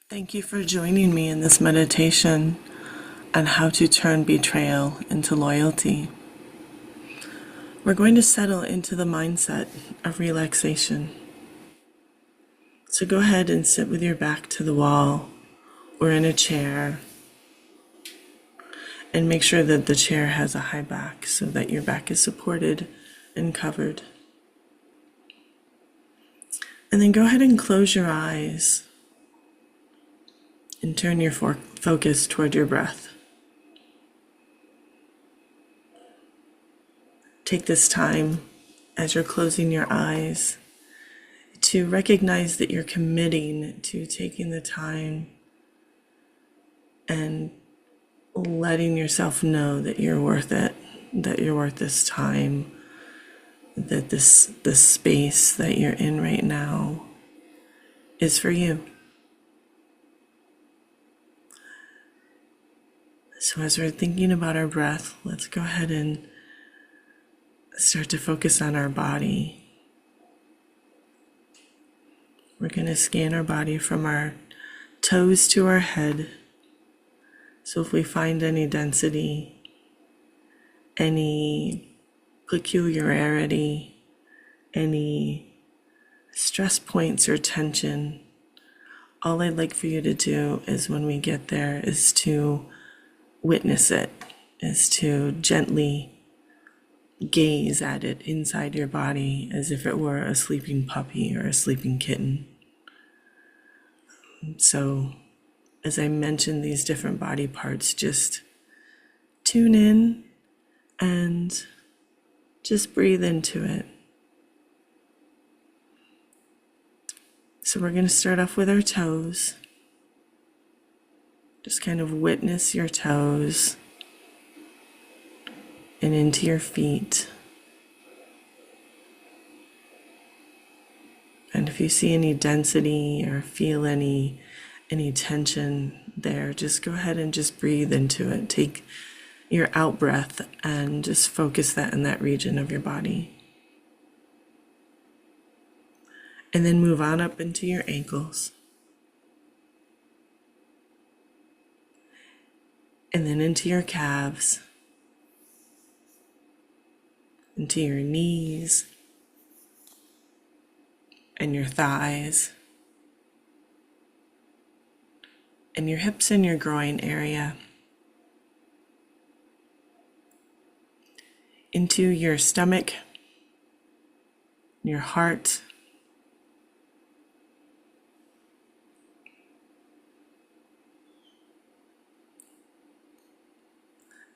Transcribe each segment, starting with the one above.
Thank you for joining me in this meditation on how to turn betrayal into loyalty. We're going to settle into the mindset of relaxation. So go ahead and sit with your back to the wall or in a chair, and make sure that the chair has a high back so that your back is supported and covered. And then go ahead and close your eyes and turn your focus toward your breath. Take this time as you're closing your eyes to recognize that you're committing to taking the time and letting yourself know that you're worth it, that you're worth this time, that this space that you're in right now is for you. So as we're thinking about our breath, let's go ahead and start to focus on our body. We're going to scan our body from our toes to our head. So if we find any density, any peculiarity, any stress points or tension, all I'd like for you to do is when we get there is to witness it, is to gently gaze at it inside your body as if it were a sleeping puppy or a sleeping kitten. So as I mention these different body parts, just tune in and just breathe into it. So we're going to start off with our toes. Just kind of witness your toes and into your feet. And if you see any density or feel any tension there, just go ahead and just breathe into it. Take your out breath and just focus that in that region of your body. And then move on up into your ankles. And then into your calves, into your knees and your thighs and your hips and your groin area, into your stomach, your heart,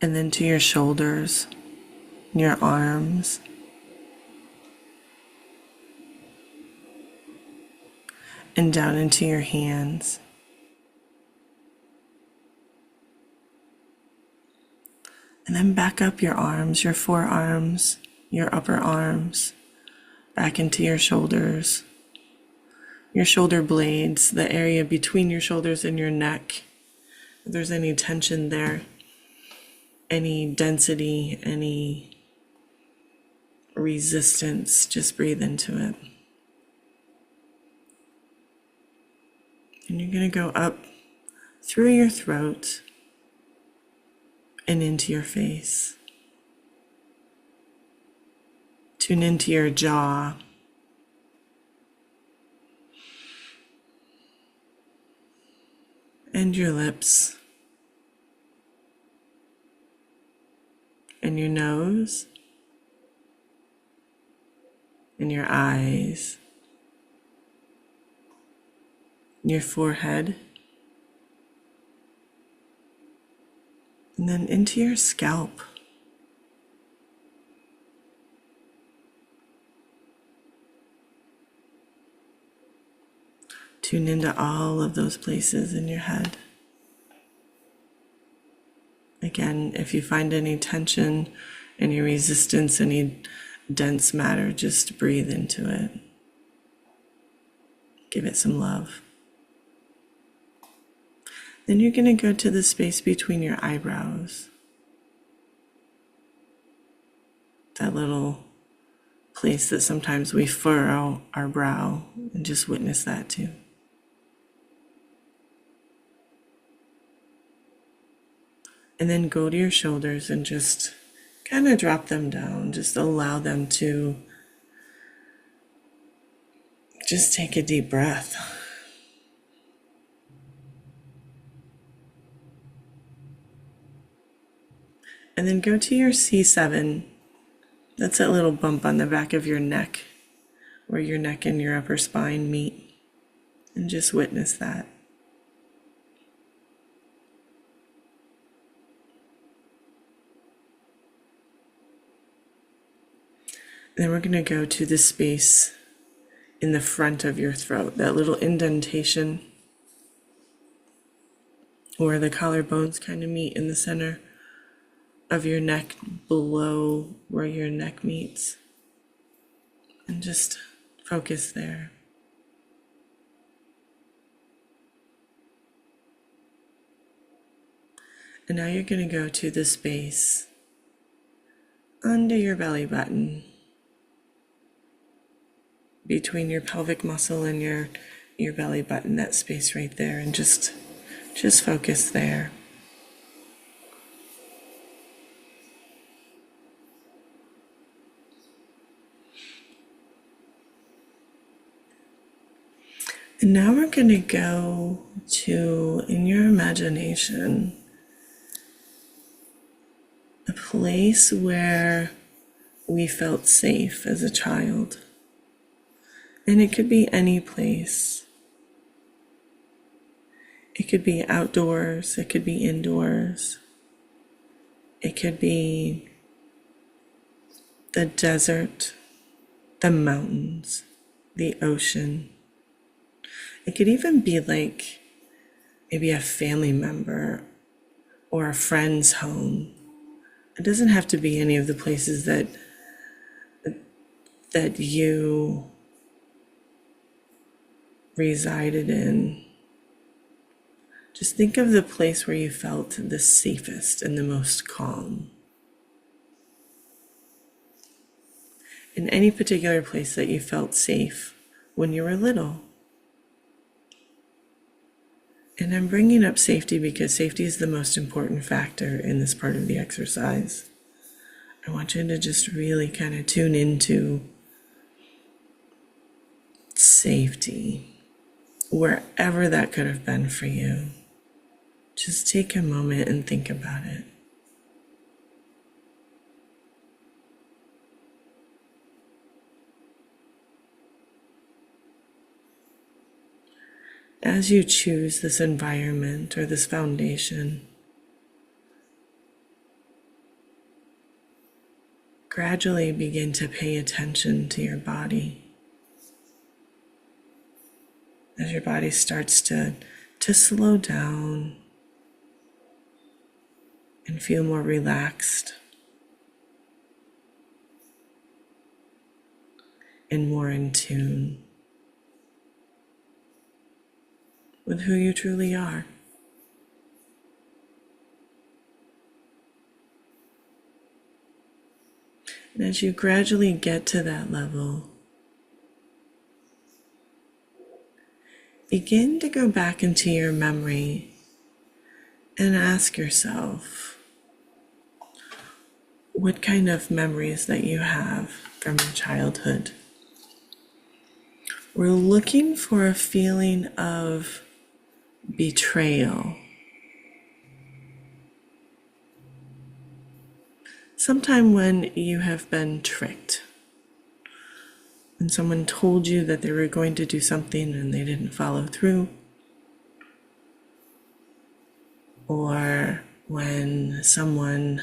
and then to your shoulders, your arms, and down into your hands. And then back up your arms, your forearms, your upper arms, back into your shoulders, your shoulder blades, the area between your shoulders and your neck. If there's any tension there, any density, any resistance, just breathe into it. And you're going to go up through your throat and into your face. Tune into your jaw. And your lips. And your nose. And your eyes. Your forehead. And then into your scalp. Tune into all of those places in your head. Again, if you find any tension, any resistance, any dense matter, just breathe into it. Give it some love. Then you're going to go to the space between your eyebrows. That little place that sometimes we furrow our brow, and just witness that too. And then go to your shoulders and just kind of drop them down. Just allow them to just take a deep breath. And then go to your C7. That's that little bump on the back of your neck where your neck and your upper spine meet. And just witness that. Then we're going to go to the space in the front of your throat, that little indentation where the collarbones kind of meet in the center of your neck, below where your neck meets. And just focus there. And now you're going to go to the space under your belly button, between your pelvic muscle and your belly button, that space right there, and just focus there. And now we're going to go to, in your imagination, a place where we felt safe as a child. And it could be any place. It could be outdoors, it could be indoors. It could be the desert, the mountains, the ocean. It could even be like maybe a family member or a friend's home. It doesn't have to be any of the places that you resided in. Just think of the place where you felt the safest and the most calm. In any particular place that you felt safe when you were little. And I'm bringing up safety because safety is the most important factor in this part of the exercise. I want you to just really kind of tune into safety, wherever that could have been for you. Just take a moment and think about it. As you choose this environment or this foundation, gradually begin to pay attention to your body. As your body starts to slow down and feel more relaxed and more in tune with who you truly are. And as you gradually get to that level, begin to go back into your memory and ask yourself what kind of memories that you have from your childhood. We're looking for a feeling of betrayal. Sometime when you have been tricked and someone told you that they were going to do something and they didn't follow through, or when someone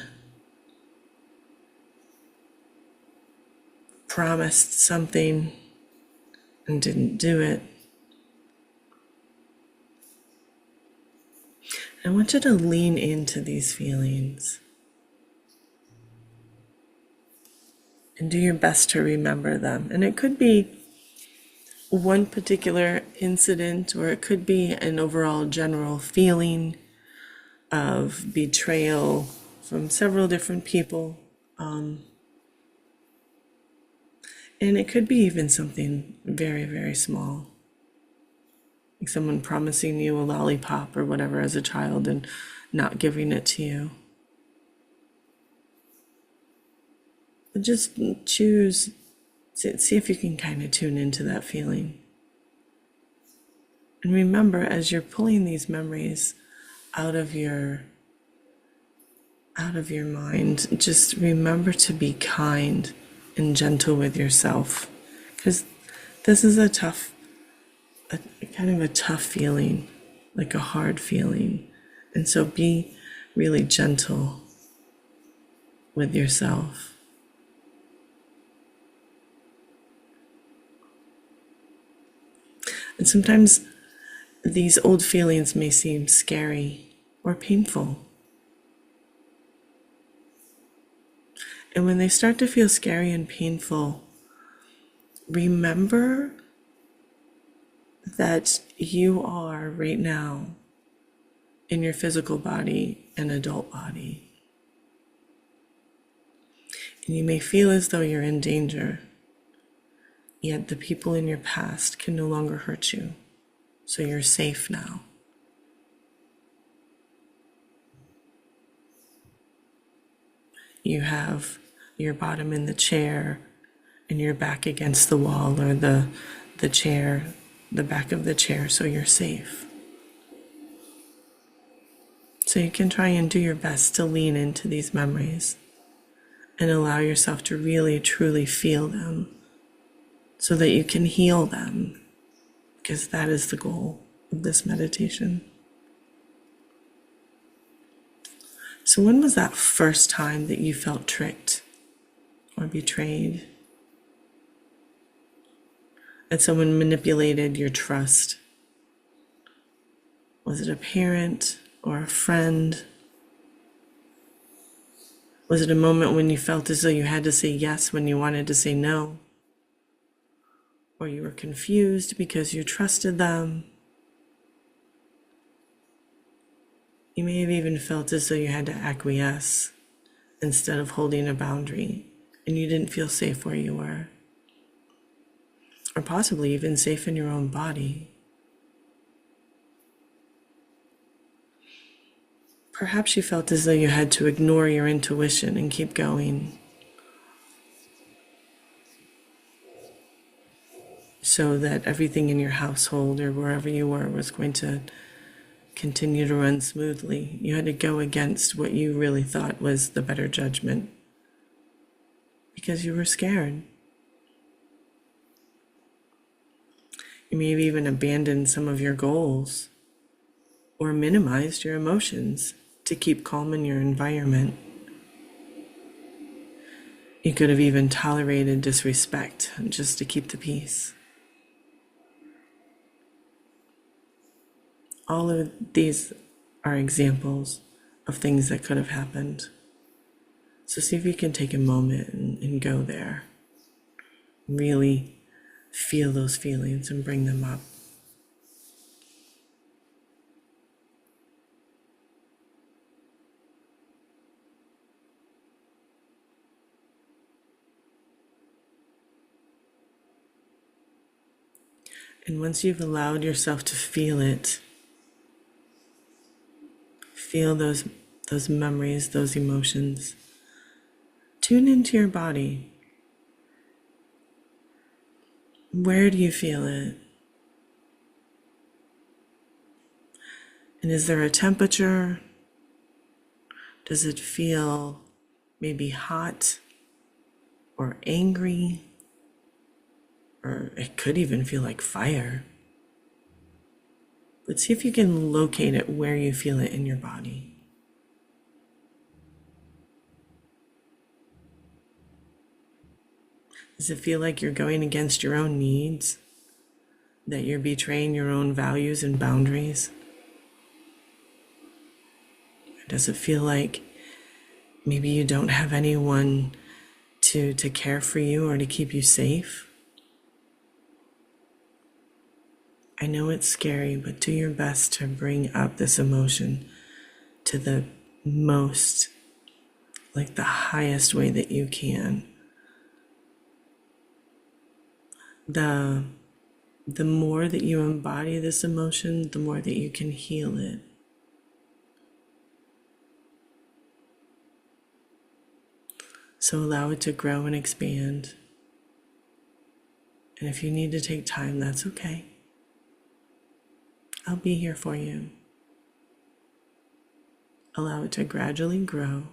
promised something and didn't do it. I want you to lean into these feelings and do your best to remember them. And it could be one particular incident, or it could be an overall general feeling of betrayal from several different people. And it could be even something very, very small. Like someone promising you a lollipop or whatever as a child and not giving it to you. Just choose, see if you can kind of tune into that feeling. And remember, as you're pulling these memories out of your mind, just remember to be kind and gentle with yourself, because this is a kind of a tough feeling, like a hard feeling. And so be really gentle with yourself. And sometimes these old feelings may seem scary or painful. And when they start to feel scary and painful, remember that you are right now in your physical body, an adult body. And you may feel as though you're in danger, yet the people in your past can no longer hurt you. So you're safe now. You have your bottom in the chair and your back against the wall or the chair, the back of the chair, so you're safe. So you can try and do your best to lean into these memories and allow yourself to really, truly feel them so that you can heal them, because that is the goal of this meditation. So when was that first time that you felt tricked or betrayed? That someone manipulated your trust? Was it a parent or a friend? Was it a moment when you felt as though you had to say yes when you wanted to say no? Or you were confused because you trusted them? You may have even felt as though you had to acquiesce instead of holding a boundary, and you didn't feel safe where you were. Or possibly even safe in your own body. Perhaps you felt as though you had to ignore your intuition and keep going, so that everything in your household or wherever you were was going to continue to run smoothly. You had to go against what you really thought was the better judgment because you were scared. You may have even abandoned some of your goals or minimized your emotions to keep calm in your environment. You could have even tolerated disrespect just to keep the peace. All of these are examples of things that could have happened. So see if you can take a moment and go there. Really feel those feelings and bring them up. And once you've allowed yourself to feel it, feel those memories, those emotions, tune into your body. Where do you feel it? And is there a temperature? Does it feel maybe hot or angry? Or it could even feel like fire. But see if you can locate it where you feel it in your body. Does it feel like you're going against your own needs? That you're betraying your own values and boundaries? Or does it feel like maybe you don't have anyone to care for you or to keep you safe? I know it's scary, but do your best to bring up this emotion to the most, like the highest way that you can. The more that you embody this emotion, the more that you can heal it. So allow it to grow and expand. And if you need to take time, that's okay. I'll be here for you. Allow it to gradually grow.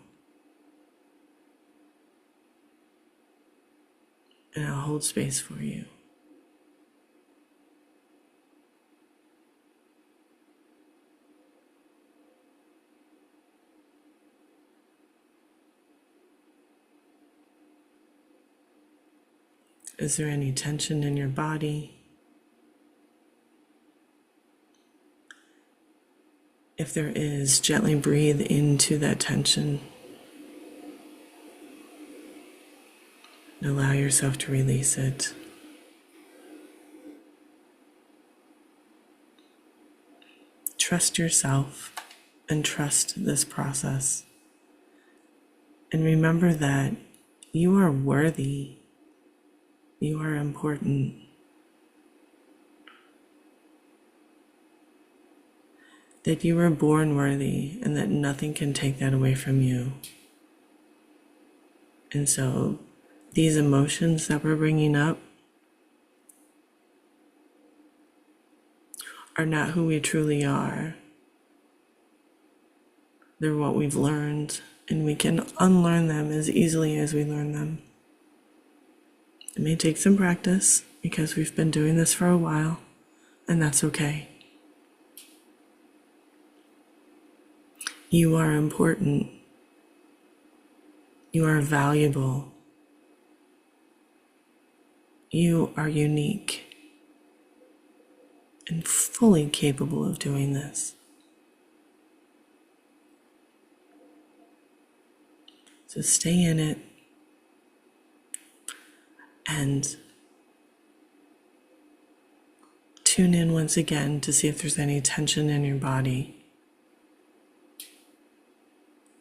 And I'll hold space for you. Is there any tension in your body? If there is, gently breathe into that tension and allow yourself to release it. Trust yourself and trust this process. And remember that you are worthy. You are important. That you were born worthy and that nothing can take that away from you. And so these emotions that we're bringing up are not who we truly are. They're what we've learned, and we can unlearn them as easily as we learn them. It may take some practice because we've been doing this for a while, and that's okay. You are important. You are valuable. You are unique and fully capable of doing this. So stay in it and tune in once again to see if there's any tension in your body.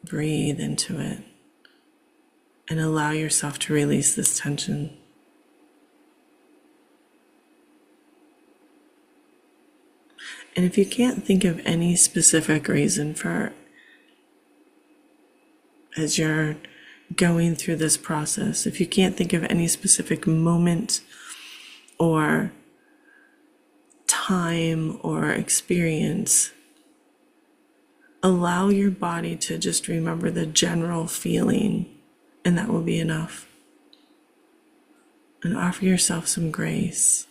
Breathe into it and allow yourself to release this tension. And if you can't think of any specific reason for, as you're going through this process, if you can't think of any specific moment or time or experience, allow your body to just remember the general feeling, and that will be enough. And offer yourself some grace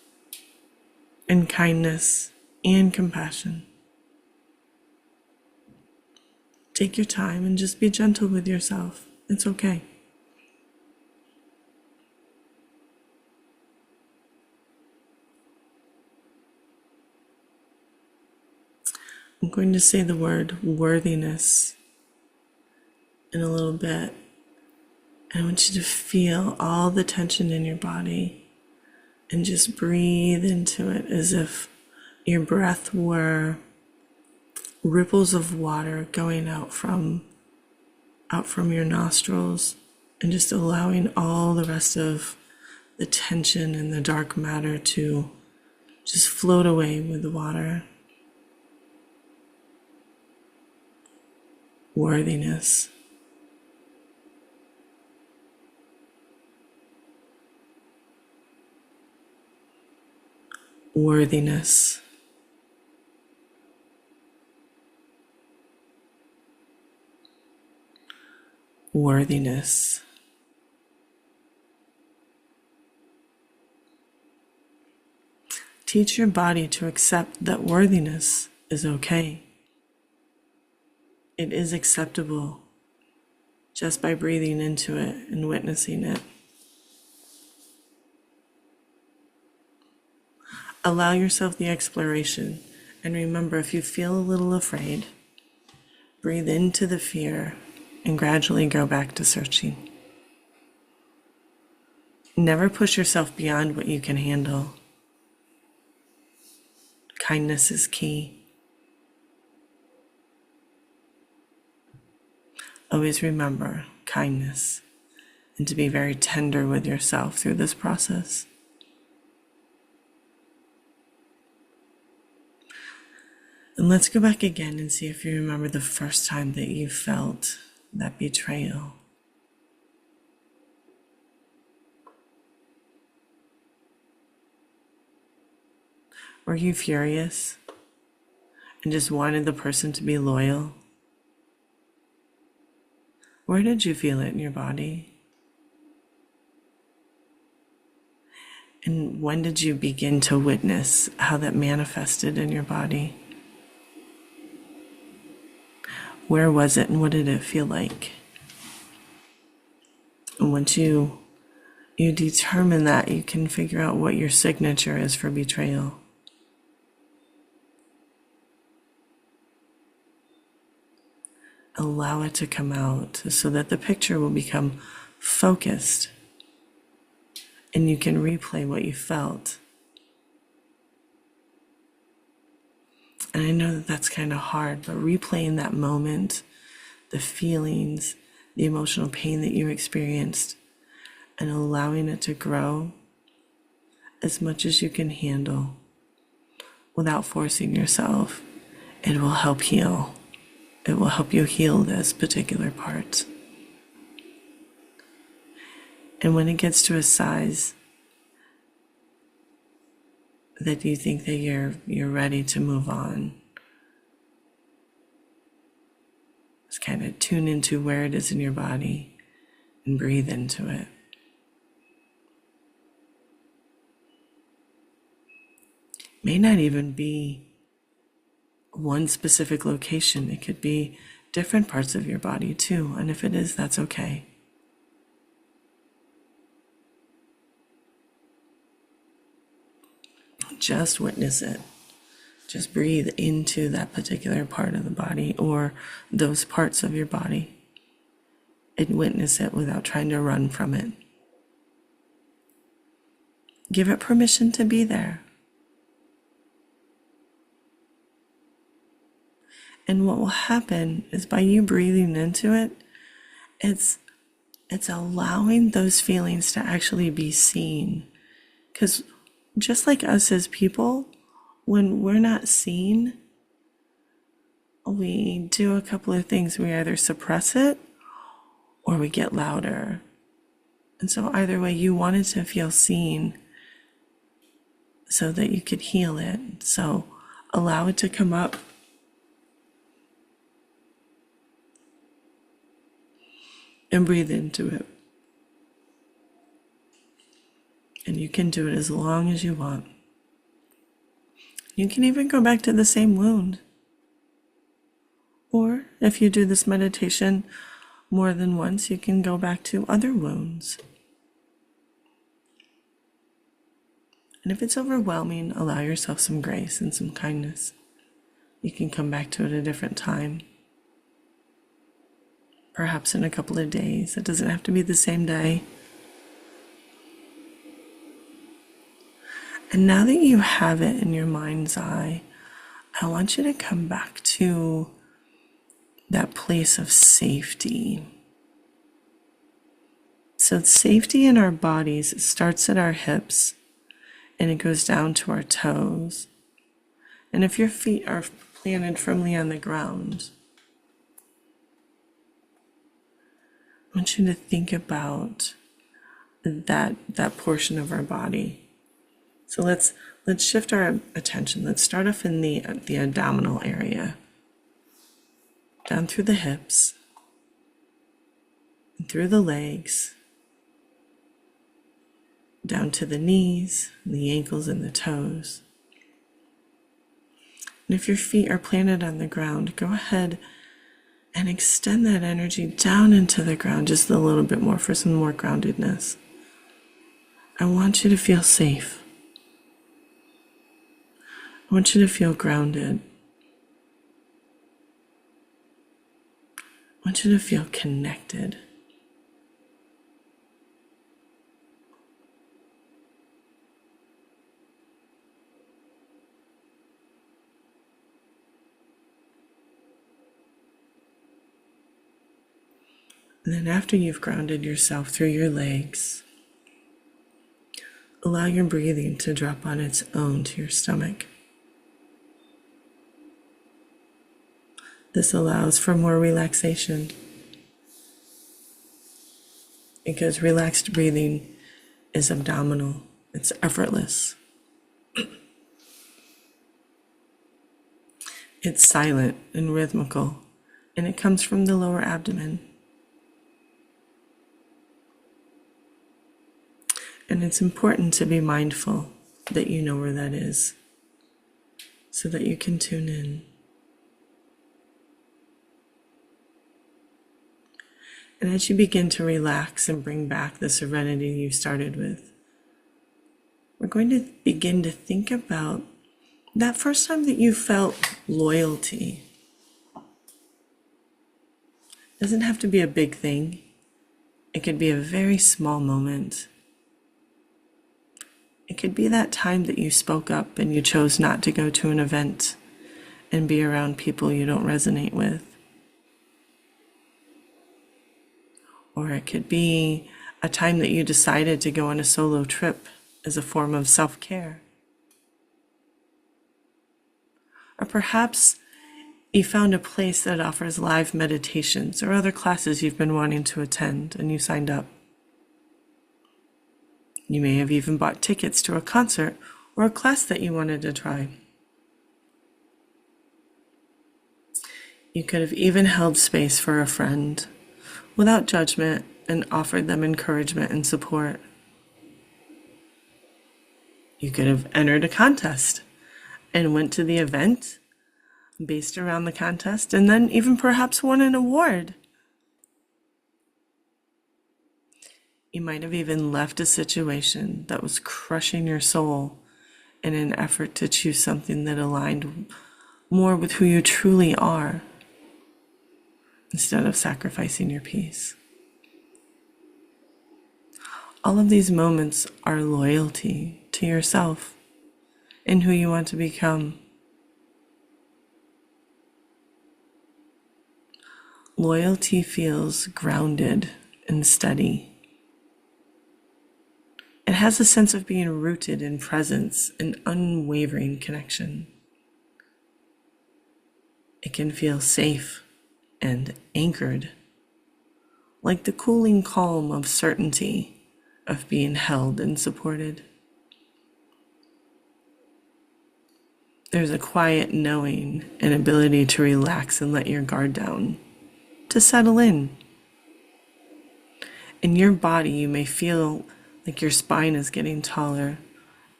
and kindness and compassion. Take your time and just be gentle with yourself. It's okay. I'm going to say the word worthiness in a little bit. And I want you to feel all the tension in your body and just breathe into it as if your breath were ripples of water going out from your nostrils, and just allowing all the rest of the tension and the dark matter to just float away with the water. Worthiness. Worthiness. Worthiness. Teach your body to accept that worthiness is okay. It is acceptable just by breathing into it and witnessing it. Allow yourself the exploration, and remember, if you feel a little afraid, breathe into the fear and gradually go back to searching. Never push yourself beyond what you can handle. Kindness is key. Always remember kindness and to be very tender with yourself through this process. And let's go back again and see if you remember the first time that you felt that betrayal. Were you furious and just wanted the person to be loyal? Where did you feel it in your body? And when did you begin to witness how that manifested in your body? Where was it and what did it feel like? And once you determine that, you can figure out what your signature is for betrayal. Allow it to come out so that the picture will become focused and you can replay what you felt. And I know that that's kind of hard, but replaying that moment, the feelings, the emotional pain that you experienced, and allowing it to grow as much as you can handle without forcing yourself, it will help heal. It will help you heal this particular part. And when it gets to a size that you think that you're ready to move on, just kind of tune into where it is in your body and breathe into it. May not even be one specific location. It could be different parts of your body too. And if it is, that's okay. Just witness it. Just breathe into that particular part of the body or those parts of your body and witness it without trying to run from it. Give it permission to be there. And what will happen is by you breathing into it, it's allowing those feelings to actually be seen. Because just like us as people, when we're not seen, we do a couple of things. We either suppress it or we get louder. And so either way, you wanted to feel seen so that you could heal it. So allow it to come up. And breathe into it. And you can do it as long as you want. You can even go back to the same wound. Or if you do this meditation more than once, you can go back to other wounds. And if it's overwhelming, allow yourself some grace and some kindness. You can come back to it a different time. Perhaps in a couple of days. It doesn't have to be the same day. And now that you have it in your mind's eye, I want you to come back to that place of safety. So safety in our bodies, it starts at our hips and it goes down to our toes. And if your feet are planted firmly on the ground, I want you to think about that portion of our body. So let's shift our attention. Let's start off in the abdominal area, down through the hips, and through the legs, down to the knees, the ankles, and the toes. And if your feet are planted on the ground, go ahead and extend that energy down into the ground just a little bit more for some more groundedness. I want you to feel safe. I want you to feel grounded. I want you to feel connected. And then after you've grounded yourself through your legs, allow your breathing to drop on its own to your stomach. This allows for more relaxation because relaxed breathing is abdominal. It's effortless. It's silent and rhythmical, and it comes from the lower abdomen. And it's important to be mindful that you know where that is so that you can tune in. And as you begin to relax and bring back the serenity you started with, we're going to begin to think about that first time that you felt loyalty. It doesn't have to be a big thing. It could be a very small moment. It could be that time that you spoke up and you chose not to go to an event and be around people you don't resonate with. Or it could be a time that you decided to go on a solo trip as a form of self-care. Or perhaps you found a place that offers live meditations or other classes you've been wanting to attend and you signed up. You may have even bought tickets to a concert or a class that you wanted to try. You could have even held space for a friend without judgment and offered them encouragement and support. You could have entered a contest and went to the event based around the contest and then even perhaps won an award. You might have even left a situation that was crushing your soul in an effort to choose something that aligned more with who you truly are instead of sacrificing your peace. All of these moments are loyalty to yourself and who you want to become. Loyalty feels grounded and steady. It has a sense of being rooted in presence and unwavering connection. It can feel safe and anchored, like the cooling calm of certainty of being held and supported. There's a quiet knowing and ability to relax and let your guard down, to settle in. In your body, you may feel like your spine is getting taller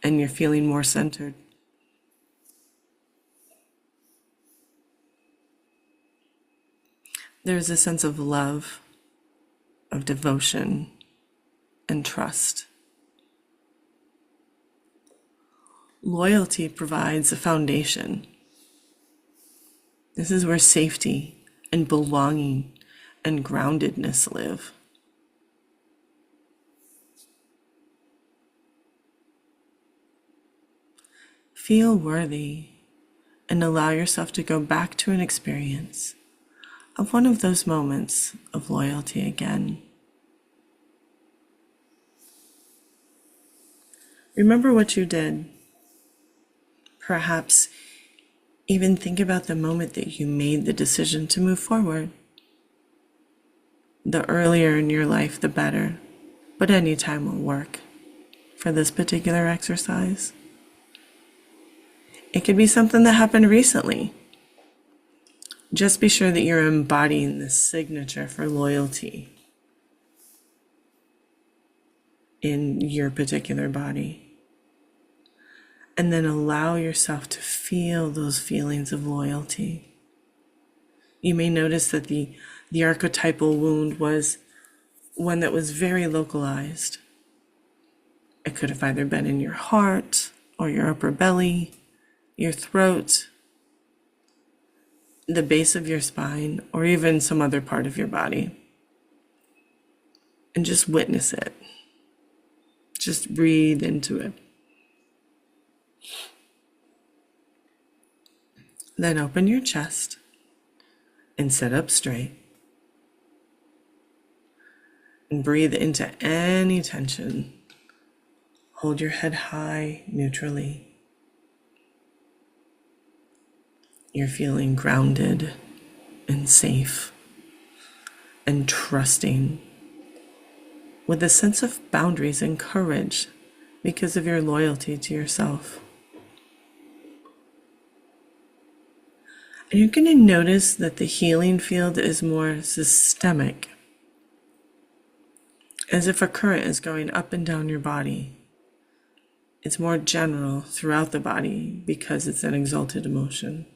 and you're feeling more centered. There's a sense of love, of devotion, and trust. Loyalty provides a foundation. This is where safety and belonging and groundedness live. Feel worthy and allow yourself to go back to an experience of one of those moments of loyalty again. Remember what you did. Perhaps even think about the moment that you made the decision to move forward. The earlier in your life, the better, but any time will work for this particular exercise. It could be something that happened recently. Just be sure that you're embodying this signature for loyalty in your particular body. And then allow yourself to feel those feelings of loyalty. You may notice that the archetypal wound was one that was very localized. It could have either been in your heart or your upper belly, your throat, the base of your spine, or even some other part of your body. And just witness it. Just breathe into it. Then open your chest and sit up straight. And breathe into any tension. Hold your head high, neutrally. You're feeling grounded and safe and trusting with a sense of boundaries and courage because of your loyalty to yourself. And you're going to notice that the healing field is more systemic, as if a current is going up and down your body. It's more general throughout the body because it's an exalted emotion.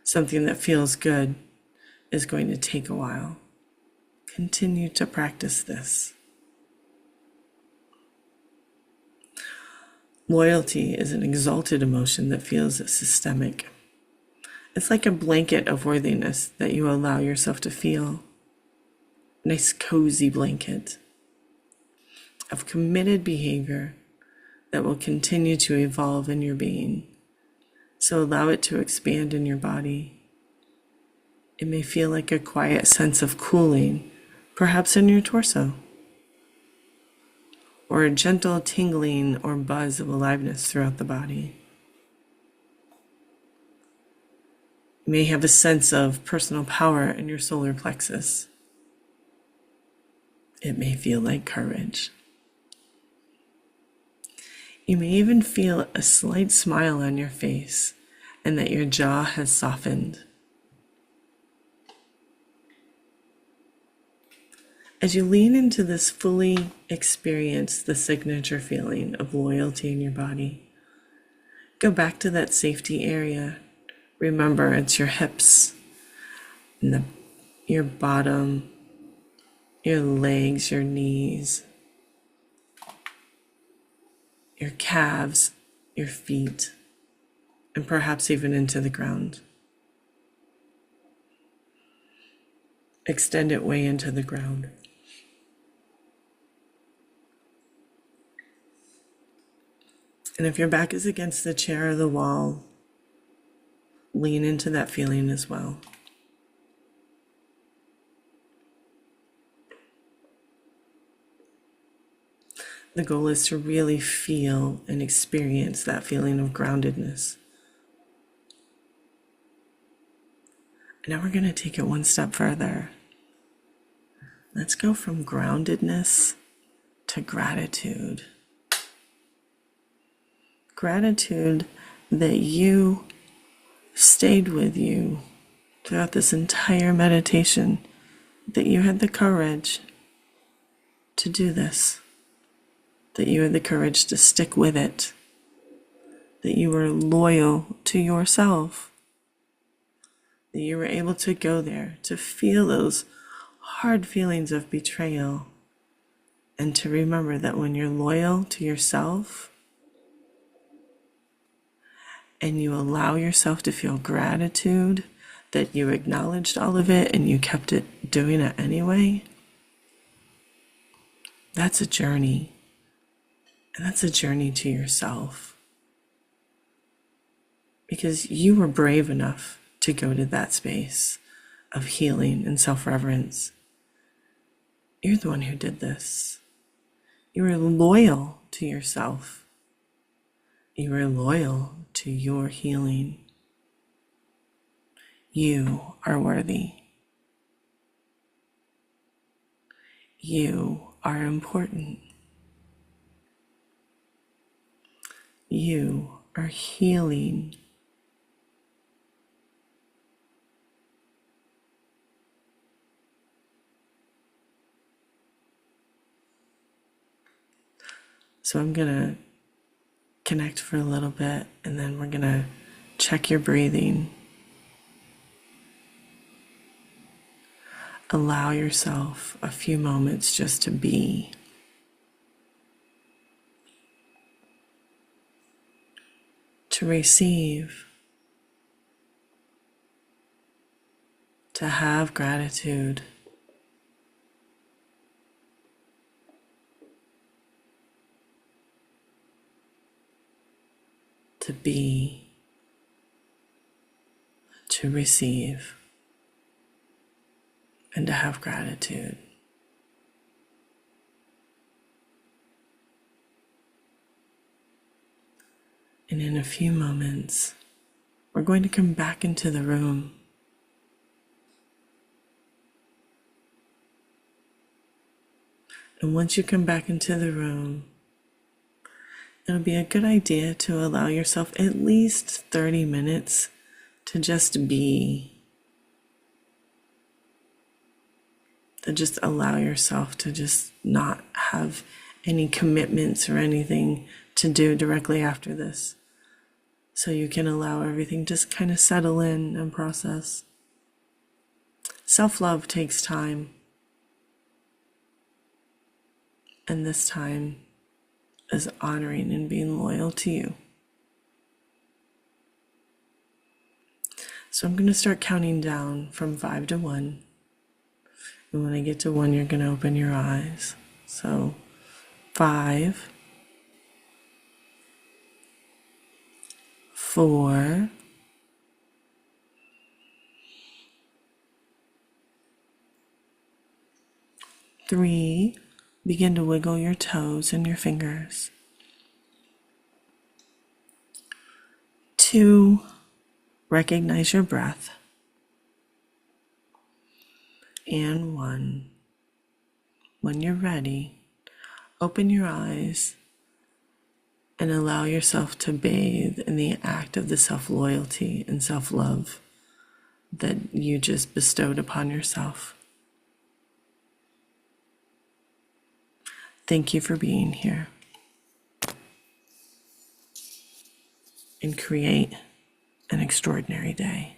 Something that feels good is going to take a while. Continue to practice this. Loyalty is an exalted emotion that feels systemic. It's like a blanket of worthiness that you allow yourself to feel. A nice cozy blanket of committed behavior that will continue to evolve in your being. So allow it to expand in your body. It may feel like a quiet sense of cooling, perhaps in your torso, or a gentle tingling or buzz of aliveness throughout the body. You may have a sense of personal power in your solar plexus. It may feel like courage. You may even feel a slight smile on your face and that your jaw has softened. As you lean into this, fully experience the signature feeling of loyalty in your body. Go back to that safety area. Remember, it's your hips, and your bottom, your legs, your knees, your calves, your feet, and perhaps even into the ground. Extend it way into the ground. And if your back is against the chair or the wall, lean into that feeling as well. The goal is to really feel and experience that feeling of groundedness. And now we're going to take it one step further. Let's go from groundedness to gratitude. Gratitude that you stayed with you throughout this entire meditation, that you had the courage to do this, that you had the courage to stick with it, that you were loyal to yourself, that you were able to go there, to feel those hard feelings of betrayal, and to remember that when you're loyal to yourself, and you allow yourself to feel gratitude, that you acknowledged all of it and you kept it doing it anyway, that's a journey. And that's a journey to yourself. Because you were brave enough to go to that space of healing and self-reverence. You're the one who did this. You were loyal to yourself. You were loyal to your healing. You are worthy. You are important. You are healing. So I'm going to connect for a little bit, and then we're going to check your breathing. Allow yourself a few moments just to be. To receive. To have gratitude. To be. To receive. And to have gratitude. And in a few moments, we're going to come back into the room. And once you come back into the room, it'll be a good idea to allow yourself at least 30 minutes to just be, to just allow yourself to just not have any commitments or anything to do directly after this. So you can allow everything just kind of settle in and process. Self-love takes time. And this time is honoring and being loyal to you. So I'm going to start counting down from 5 to 1. And when I get to 1, you're going to open your eyes. So 5, 4, 3, begin to wiggle your toes and your fingers. 2, recognize your breath. And 1, when you're ready, open your eyes and allow yourself to bathe in the act of the self-loyalty and self-love that you just bestowed upon yourself. Thank you for being here. And create an extraordinary day.